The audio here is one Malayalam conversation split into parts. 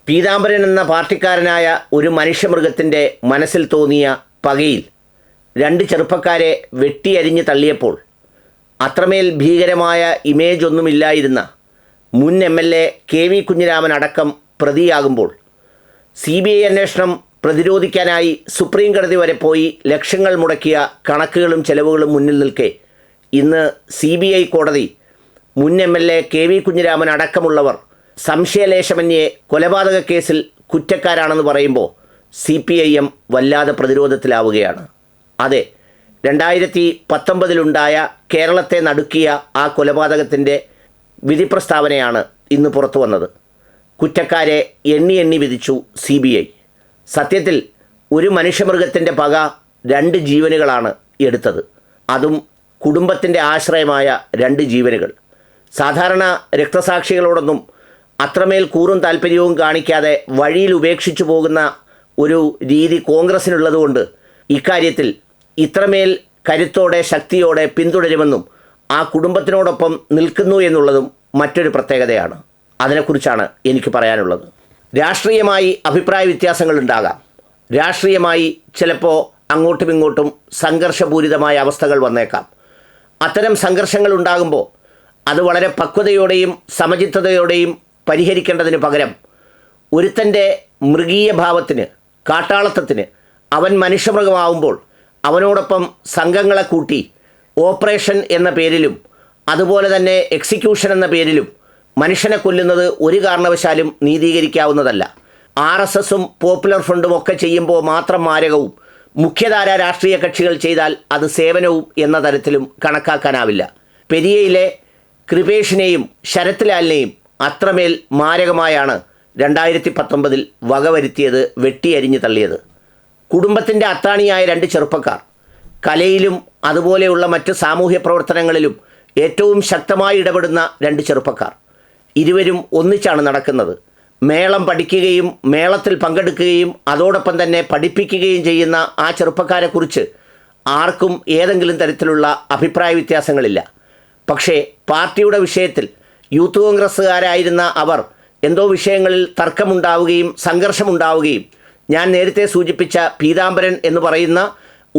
പീതാംബരൻ എന്ന പാർട്ടിക്കാരനായ ഒരു മനുഷ്യമൃഗത്തിൻ്റെ മനസ്സിൽ തോന്നിയ പകയിൽ രണ്ട് ചെറുപ്പക്കാരെ വെട്ടിയരിഞ്ഞ് തള്ളിയപ്പോൾ അത്രമേൽ ഭീകരമായ ഇമേജ് ഒന്നുമില്ലായിരുന്ന മുൻ MLA KV കുഞ്ഞിരാമൻ അടക്കം പ്രതിയാകുമ്പോൾ CBI അന്വേഷണം പ്രതിരോധിക്കാനായി സുപ്രീം കോടതി വരെ പോയി ലക്ഷങ്ങൾ മുടക്കിയ കണക്കുകളും ചെലവുകളും മുന്നിൽ നിൽക്കെ ഇന്ന് CBI കോടതി മുൻ MLA KV കുഞ്ഞിരാമൻ അടക്കമുള്ളവർ സംശയലേശമന്യേ കൊലപാതക കേസിൽ കുറ്റക്കാരാണെന്ന് പറയുമ്പോൾ CPIM വല്ലാതെ പ്രതിരോധത്തിലാവുകയാണ്. അതെ, 2019 കേരളത്തെ നടുക്കിയ ആ കൊലപാതകത്തിൻ്റെ വിധി പ്രസ്താവനയാണ് ഇന്ന് പുറത്തു വന്നത്. കുറ്റക്കാരെ എണ്ണി വിധിച്ചു CBI. സത്യത്തിൽ ഒരു മനുഷ്യമൃഗത്തിൻ്റെ പക 2 ജീവനുകളാണ് എടുത്തത്. അതും കുടുംബത്തിൻ്റെ ആശ്രയമായ 2 ജീവനുകൾ. സാധാരണ രക്തസാക്ഷികളോടൊന്നും അത്രമേൽ കൂറും താല്പര്യവും കാണിക്കാതെ വഴിയിൽ ഉപേക്ഷിച്ചു പോകുന്ന ഒരു രീതി കോൺഗ്രസിനുള്ളതുകൊണ്ട് ഇക്കാര്യത്തിൽ ഇത്രമേൽ കരുത്തോടെ ശക്തിയോടെ പിന്തുടരുമെന്നും ആ കുടുംബത്തിനോടൊപ്പം നിൽക്കുന്നു എന്നുള്ളതും മറ്റൊരു പ്രത്യേകതയാണ്. അതിനെക്കുറിച്ചാണ് എനിക്ക് പറയാനുള്ളത്. രാഷ്ട്രീയമായി അഭിപ്രായ വ്യത്യാസങ്ങളുണ്ടാകാം. രാഷ്ട്രീയമായി ചിലപ്പോൾ അങ്ങോട്ടും ഇങ്ങോട്ടും സംഘർഷപൂരിതമായ അവസ്ഥകൾ വന്നേക്കാം. അത്തരം സംഘർഷങ്ങൾ ഉണ്ടാകുമ്പോൾ അത് വളരെ പക്വതയോടെയും സമചിത്തതയോടെയും പരിഹരിക്കേണ്ടതിന് പകരം ഒരുത്തൻ്റെ മൃഗീയ ഭാവത്തിന്, കാട്ടാളത്തത്തിന്, അവൻ മനുഷ്യമൃഗമാവുമ്പോൾ അവനോടൊപ്പം സംഘങ്ങളെ കൂട്ടി ഓപ്പറേഷൻ എന്ന പേരിലും അതുപോലെ തന്നെ എക്സിക്യൂഷൻ എന്ന പേരിലും മനുഷ്യനെ കൊല്ലുന്നത് ഒരു കാരണവശാലും നീതീകരിക്കാവുന്നതല്ല. RSSും പോപ്പുലർ ഫ്രണ്ടും ഒക്കെ ചെയ്യുമ്പോൾ മാത്രം മാരകവും മുഖ്യധാര രാഷ്ട്രീയ കക്ഷികൾ ചെയ്താൽ അത് സേവനവും എന്ന തരത്തിലും കണക്കാക്കാനാവില്ല. പെരിയയിലെ കൃപേഷിനെയും ശരത്ലാലിനെയും അത്രമേൽ മാരകമായാണ് 2019 വകവരുത്തിയത്, വെട്ടിയരിഞ്ഞ് തള്ളിയത്. കുടുംബത്തിൻ്റെ അത്താണിയായ 2 ചെറുപ്പക്കാർ കലയിലും അതുപോലെയുള്ള മറ്റ് സാമൂഹ്യ പ്രവർത്തനങ്ങളിലും ഏറ്റവും ശക്തമായി ഇടപെടുന്ന 2 ചെറുപ്പക്കാർ. ഇരുവരും ഒന്നിച്ചാണ് നടക്കുന്നത്. മേളം പഠിക്കുകയും മേളത്തിൽ പങ്കെടുക്കുകയും അതോടൊപ്പം തന്നെ പഠിപ്പിക്കുകയും ചെയ്യുന്ന ആ ചെറുപ്പക്കാരെക്കുറിച്ച് ആർക്കും ഏതെങ്കിലും തരത്തിലുള്ള അഭിപ്രായ വ്യത്യാസങ്ങളില്ല. പക്ഷേ പാർട്ടിയുടെ വിഷയത്തിൽ യൂത്ത് കോൺഗ്രസ്സുകാരായിരുന്ന അവർ എന്തോ വിഷയങ്ങളിൽ തർക്കമുണ്ടാവുകയും സംഘർഷമുണ്ടാവുകയും ഞാൻ നേരത്തെ സൂചിപ്പിച്ച പീതാംബരൻ എന്ന് പറയുന്ന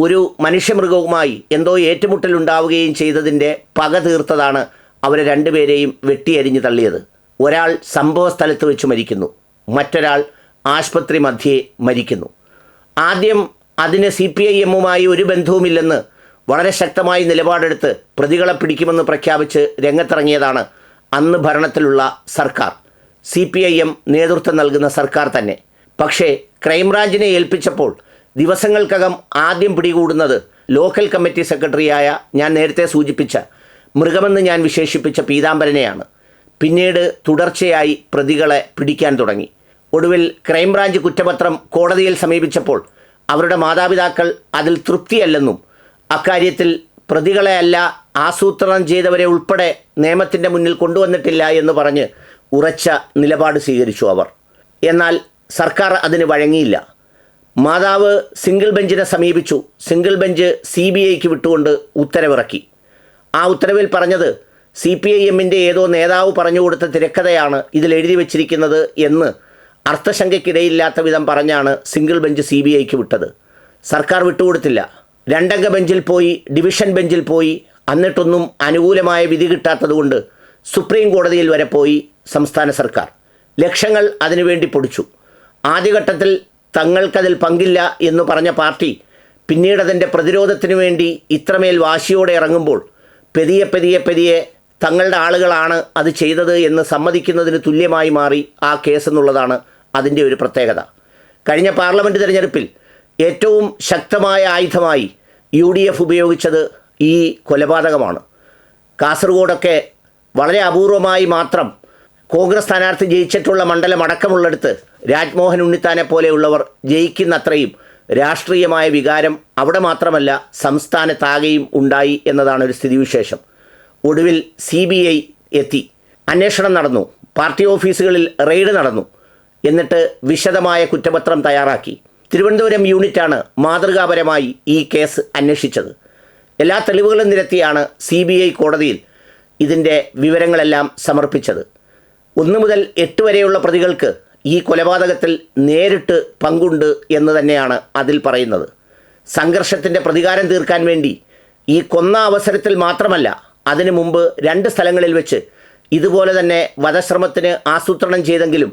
ഒരു മനുഷ്യമൃഗവുമായി എന്തോ ഏറ്റുമുട്ടലുണ്ടാവുകയും ചെയ്തതിൻ്റെ പക തീർത്തതാണ് അവരെ 2 പേരെയും വെട്ടിയരിഞ്ഞ് തള്ളിയത്. ഒരാൾ സംഭവ സ്ഥലത്ത് വെച്ച് മരിക്കുന്നു, മറ്റൊരാൾ ആശുപത്രി മധ്യേ മരിക്കുന്നു. ആദ്യം അതിന് CPIMുമായി ഒരു ബന്ധവുമില്ലെന്ന് വളരെ ശക്തമായി നിലപാടെടുത്ത് പ്രതികളെ പിടിക്കുമെന്ന് പ്രഖ്യാപിച്ച് രംഗത്തിറങ്ങിയതാണ് അന്ന് ഭരണത്തിലുള്ള സർക്കാർ, CPIM നേതൃത്വം നൽകുന്ന സർക്കാർ തന്നെ. പക്ഷേ ക്രൈംബ്രാഞ്ചിനെ ഏൽപ്പിച്ചപ്പോൾ ദിവസങ്ങൾക്കകം ആദ്യം പിടികൂടുന്നത് ലോക്കൽ കമ്മിറ്റി സെക്രട്ടറിയായ ഞാൻ നേരത്തെ സൂചിപ്പിച്ച മൃഗമെന്ന് ഞാൻ വിശേഷിപ്പിച്ച പീതാംബരനെയാണ്. പിന്നീട് തുടർച്ചയായി പ്രതികളെ പിടിക്കാൻ തുടങ്ങി. ഒടുവിൽ ക്രൈംബ്രാഞ്ച് കുറ്റപത്രം കോടതിയിൽ സമീപിച്ചപ്പോൾ അവരുടെ മാതാപിതാക്കൾ അതിൽ തൃപ്തിയല്ലെന്നും അക്കാര്യത്തിൽ പ്രതികളെ അല്ല ആസൂത്രണം ചെയ്തവരെ ഉൾപ്പെടെ നിയമത്തിൻ്റെ മുന്നിൽ കൊണ്ടുവന്നിട്ടില്ല എന്ന് പറഞ്ഞ് ഉറച്ച നിലപാട് സ്വീകരിച്ചു അവർ. എന്നാൽ സർക്കാർ അതിന് വഴങ്ങിയില്ല. മാതാവ് സിംഗിൾ ബെഞ്ചിനെ സമീപിച്ചു. സിംഗിൾ ബെഞ്ച് CBIക്ക് വിട്ടുകൊണ്ട് ഉത്തരവിറക്കി. ആ ഉത്തരവിൽ പറഞ്ഞത് CPIMൻ്റെ ഏതോ നേതാവ് പറഞ്ഞു കൊടുത്ത തിരക്കഥയാണ് ഇതിൽ എഴുതി വച്ചിരിക്കുന്നത് എന്ന് അർത്ഥശങ്കയ്ക്കിടയില്ലാത്ത വിധം പറഞ്ഞാണ് സിംഗിൾ ബെഞ്ച് CBIക്ക് വിട്ടത്. സർക്കാർ വിട്ടുകൊടുത്തില്ല. 2 അംഗ ബെഞ്ചിൽ പോയി, ഡിവിഷൻ ബെഞ്ചിൽ പോയി. എന്നിട്ടൊന്നും അനുകൂലമായ വിധി കിട്ടാത്തതുകൊണ്ട് സുപ്രീം കോടതിയിൽ വരെ പോയി സംസ്ഥാന സർക്കാർ. ലക്ഷങ്ങൾ അതിനുവേണ്ടി പൊടിച്ചു. ആദ്യഘട്ടത്തിൽ തങ്ങൾക്കതിൽ പങ്കില്ല എന്ന് പറഞ്ഞ പാർട്ടി പിന്നീട് അതിൻ്റെ പ്രതിരോധത്തിനു വേണ്ടി ഇത്രമേൽ വാശിയോടെ ഇറങ്ങുമ്പോൾ പെതിയെ തങ്ങളുടെ ആളുകളാണ് അത് ചെയ്തത് എന്ന് സമ്മതിക്കുന്നതിന് തുല്യമായി മാറി ആ കേസ് എന്നുള്ളതാണ് അതിൻ്റെ ഒരു പ്രത്യേകത. കഴിഞ്ഞ പാർലമെൻറ്റ് തിരഞ്ഞെടുപ്പിൽ ഏറ്റവും ശക്തമായ ആയുധമായി UDF ഉപയോഗിച്ചത് ഈ കൊലപാതകമാണ്. കാസർഗോഡൊക്കെ വളരെ അപൂർവമായി മാത്രം കോൺഗ്രസ് സ്ഥാനാർത്ഥി ജയിച്ചിട്ടുള്ള മണ്ഡലം അടക്കമുള്ളിടത്ത് രാജ്മോഹൻ ഉണ്ണിത്താനെ പോലെയുള്ളവർ ജയിക്കുന്നത്രയും രാഷ്ട്രീയമായ വികാരം അവിടെ മാത്രമല്ല സംസ്ഥാനത്താകെയും ഉണ്ടായി എന്നതാണ് ഒരു സ്ഥിതിവിശേഷം. ഒടുവിൽ CBI എത്തി. അന്വേഷണം നടന്നു. പാർട്ടി ഓഫീസുകളിൽ റെയ്ഡ് നടന്നു. എന്നിട്ട് വിശദമായ കുറ്റപത്രം തയ്യാറാക്കി. തിരുവനന്തപുരം യൂണിറ്റാണ് മാതൃകാപരമായി ഈ കേസ് അന്വേഷിച്ചത്. എല്ലാ തെളിവുകളും നിരത്തിയാണ് CBI കോടതിയിൽ ഇതിൻ്റെ വിവരങ്ങളെല്ലാം സമർപ്പിച്ചത്. 1 മുതൽ 8 വരെയുള്ള പ്രതികൾക്ക് ഈ കൊലപാതകത്തിൽ നേരിട്ട് പങ്കുണ്ട് എന്ന് തന്നെയാണ് അതിൽ പറയുന്നത്. സംഘർഷത്തിൻ്റെ പ്രതികാരം തീർക്കാൻ വേണ്ടി ഈ കൊന്ന അവസരത്തിൽ മാത്രമല്ല, അതിനു മുമ്പ് 2 സ്ഥലങ്ങളിൽ വെച്ച് ഇതുപോലെ തന്നെ വധശ്രമത്തിന് ആസൂത്രണം ചെയ്തെങ്കിലും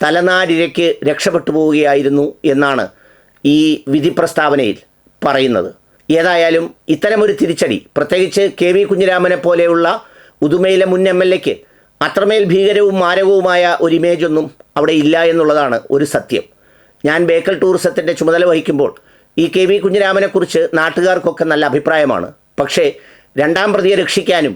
തലനാരിഴയ്ക്ക് രക്ഷപ്പെട്ടു പോവുകയായിരുന്നു എന്നാണ് ഈ വിധി പ്രസ്താവനയിൽ പറയുന്നത്. ഏതായാലും ഇത്തരമൊരു തിരിച്ചടി, പ്രത്യേകിച്ച് കെ വി കുഞ്ഞിരാമനെ പോലെയുള്ള ഉദുമയിലെ മുൻ MLA-ക്ക് അത്രമേൽ ഭീകരവും മാരകവുമായ ഒരു ഇമേജൊന്നും അവിടെ ഇല്ല എന്നുള്ളതാണ് ഒരു സത്യം. ഞാൻ ബേക്കൽ ടൂറിസത്തിൻ്റെ ചുമതല വഹിക്കുമ്പോൾ ഈ കെ വി കുഞ്ഞിരാമനെക്കുറിച്ച് നാട്ടുകാർക്കൊക്കെ നല്ല അഭിപ്രായമാണ്. പക്ഷേ 2ാം പ്രതിയെ രക്ഷിക്കാനും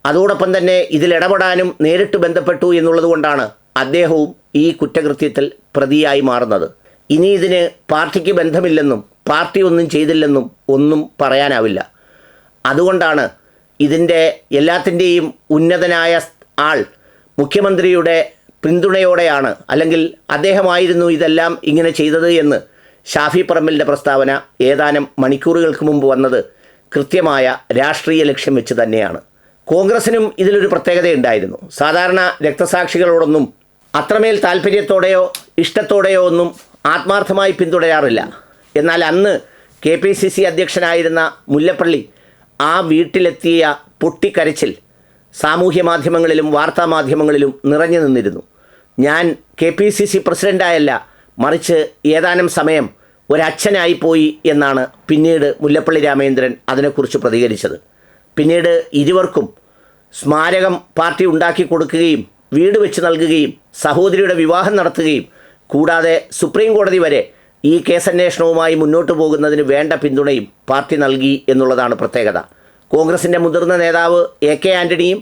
അതോടൊപ്പം തന്നെ ഇതിലിടപെടാനും നേരിട്ട് ബന്ധപ്പെട്ടു എന്നുള്ളതുകൊണ്ടാണ് അദ്ദേഹവും ഈ കുറ്റകൃത്യത്തിൽ പ്രതിയായി മാറുന്നത്. ഇനി ഇതിന് പാർട്ടിക്ക് ബന്ധമില്ലെന്നും പാർട്ടി ഒന്നും ചെയ്തില്ലെന്നും ഒന്നും പറയാനാവില്ല. അതുകൊണ്ടാണ് ഇതിൻ്റെ എല്ലാത്തിൻ്റെയും ഉന്നതനായ ആൾ മുഖ്യമന്ത്രിയുടെ പിന്തുണയോടെയാണ്, അല്ലെങ്കിൽ അദ്ദേഹമായിരുന്നു ഇതെല്ലാം ഇങ്ങനെ ചെയ്തത് എന്ന് ഷാഫി പറമ്പലിൻ്റെ പ്രസ്താവന ഏതാനും മണിക്കൂറുകൾക്ക് മുമ്പ് വന്നത് കൃത്യമായ രാഷ്ട്രീയ ലക്ഷ്യം വെച്ച് തന്നെയാണ്. കോൺഗ്രസിനും ഇതിലൊരു പ്രത്യേകതയുണ്ടായിരുന്നു. സാധാരണ രക്തസാക്ഷികളോടൊന്നും അത്രമേൽ താല്പര്യത്തോടെയോ ഇഷ്ടത്തോടെയോ ഒന്നും ആത്മാർത്ഥമായി പിന്തുടരാറില്ല. എന്നാൽ അന്ന് KPCC അധ്യക്ഷനായിരുന്ന മുല്ലപ്പള്ളി ആ വീട്ടിലെത്തിയ പൊട്ടിക്കരച്ചിൽ സാമൂഹ്യ മാധ്യമങ്ങളിലും വാർത്താമാധ്യമങ്ങളിലും നിറഞ്ഞു നിന്നിരുന്നു. ഞാൻ KPCC പ്രസിഡൻ്റായല്ല, മറിച്ച് ഏതാനും സമയം ഒരച്ഛനായിപ്പോയി എന്നാണ് പിന്നീട് മുല്ലപ്പള്ളി രാമചന്ദ്രൻ അതിനെക്കുറിച്ച് പ്രതികരിച്ചത്. പിന്നീട് ഇരുവർക്കും സ്മാരകം പാർട്ടി ഉണ്ടാക്കി കൊടുക്കുകയും വീട് വെച്ച് നൽകുകയും സഹോദരിയുടെ വിവാഹം നടത്തുകയും കൂടാതെ സുപ്രീം കോടതി വരെ ഈ കേസന്വേഷണവുമായി മുന്നോട്ട് പോകുന്നതിന് വേണ്ട പിന്തുണയും പാർട്ടി നൽകി എന്നുള്ളതാണ് പ്രത്യേകത. കോൺഗ്രസിൻ്റെ മുതിർന്ന നേതാവ് AK ആൻ്റണിയും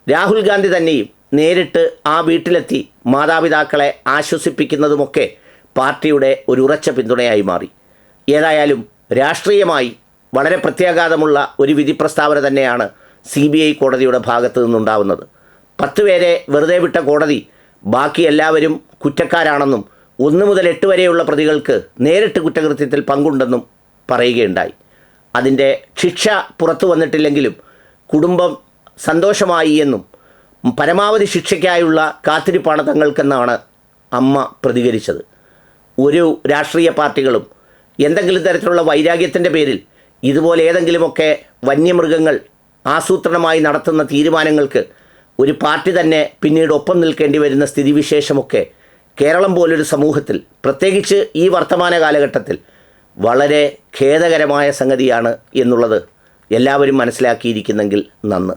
രാഹുൽ ഗാന്ധി തന്നെയും നേരിട്ട് ആ വീട്ടിലെത്തി മാതാപിതാക്കളെ ആശ്വസിപ്പിക്കുന്നതുമൊക്കെ പാർട്ടിയുടെ ഒരു ഉറച്ച പിന്തുണയായി മാറി. ഏതായാലും രാഷ്ട്രീയമായി വളരെ പ്രത്യാഘാതമുള്ള ഒരു വിധി പ്രസ്താവന തന്നെയാണ് CBI കോടതിയുടെ ഭാഗത്തു നിന്നുണ്ടാവുന്നത്. 10 പേരെ വെറുതെ വിട്ട കോടതി ബാക്കി എല്ലാവരും കുറ്റക്കാരാണെന്നും 1 മുതൽ 8 വരെയുള്ള പ്രതികൾക്ക് നേരിട്ട് കുറ്റകൃത്യത്തിൽ പങ്കുണ്ടെന്നും പറയുകയുണ്ടായി. അതിൻ്റെ ശിക്ഷ പുറത്തു വന്നിട്ടില്ലെങ്കിലും കുടുംബം സന്തോഷമായി എന്നും പരമാവധി ശിക്ഷയ്ക്കായുള്ള കാത്തിരിപ്പാണ് തങ്ങൾക്കെന്നാണ് അമ്മ പ്രതികരിച്ചത്. ഒരു രാഷ്ട്രീയ പാർട്ടികളും എന്തെങ്കിലും തരത്തിലുള്ള വൈരാഗ്യത്തിൻ്റെ പേരിൽ ഇതുപോലെ ഏതെങ്കിലുമൊക്കെ വന്യമൃഗങ്ങൾ ആസൂത്രണമായി നടത്തുന്ന തീരുമാനങ്ങൾക്ക് ഒരു പാർട്ടി തന്നെ പിന്നീട് ഒപ്പം നിൽക്കേണ്ടി വരുന്ന സ്ഥിതിവിശേഷമൊക്കെ കേരളം പോലൊരു സമൂഹത്തിൽ, പ്രത്യേകിച്ച് ഈ വർത്തമാന കാലഘട്ടത്തിൽ വളരെ ഖേദകരമായ സംഗതിയാണ് എന്നുള്ളത് എല്ലാവരും മനസ്സിലാക്കിയിരിക്കുന്നെങ്കിൽ നന്ന്.